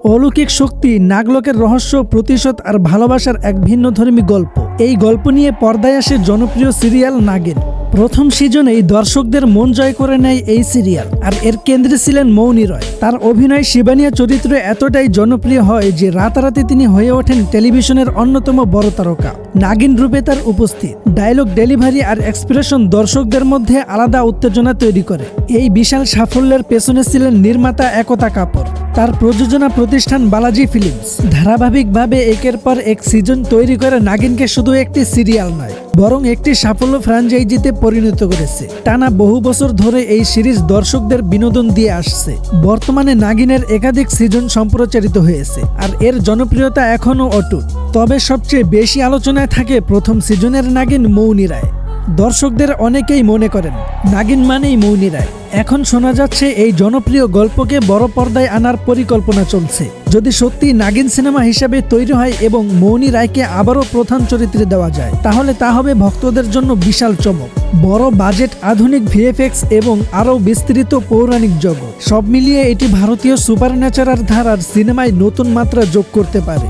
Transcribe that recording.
অলৌকিক শক্তি, নাগলোকের রহস্য, প্রতিশোধ আর ভালোবাসার এক ভিন্নধর্মী গল্প। এই গল্প নিয়ে পর্দায় আসে জনপ্রিয় সিরিয়াল নাগিন। প্রথম সিজনেই দর্শকদের মন জয় করে নেয় এই সিরিয়াল, আর এর কেন্দ্রে ছিলেন মৌনী রয়। তার অভিনয় শিবানিয়া চরিত্র এতটাই জনপ্রিয় হয় যে রাতারাতি তিনি হয়ে ওঠেন টেলিভিশনের অন্যতম বড় তারকা। নাগিন রূপে তার উপস্থিত, ডায়লগ ডেলিভারি আর এক্সপ্রেশন দর্শকদের মধ্যে আলাদা উত্তেজনা তৈরি করে। এই বিশাল সাফল্যের পেছনে ছিলেন নির্মাতা একতা কাপুর, তার প্রযোজনা প্রতিষ্ঠান বালাজি ফিল্মস। ধারাবাহিকভাবে একের পর এক সিজন তৈরি করে নাগিনকে শুধু একটি সিরিয়াল নয়, বরং একটি সাফল্য ফ্র্যাঞ্চাইজিতে পরিণত করেছে। টানা বহু বছর ধরে এই সিরিজ দর্শকদের বিনোদন দিয়ে আসছে। বর্তমানে নাগিনের একাধিক সিজন সম্প্রচারিত হয়েছে, আর এর জনপ্রিয়তা এখনও অটুট। তবে সবচেয়ে বেশি আলোচনায় থাকে প্রথম সিজনের নাগিন মৌনী রায়। দর্শকদের অনেকেই মনে করেন নাগিন মানেই মৌনী রায়। এখন শোনা যাচ্ছে এই জনপ্রিয় গল্পকে বড় পর্দায় আনার পরিকল্পনা চলছে। যদি সত্যি নাগিন সিনেমা হিসেবে তৈরি হয় এবং মৌনী রায়কে আবারও প্রধান চরিত্রে দেওয়া যায়, তাহলে তা হবে ভক্তদের জন্য বিশাল চমক। বড় বাজেট, আধুনিক ভিএফএক্স এবং আরও বিস্তৃত পৌরাণিক জগৎ, সব মিলিয়ে এটি ভারতীয় সুপারন্যাচারাল ধারার সিনেমায় নতুন মাত্রা যোগ করতে পারে।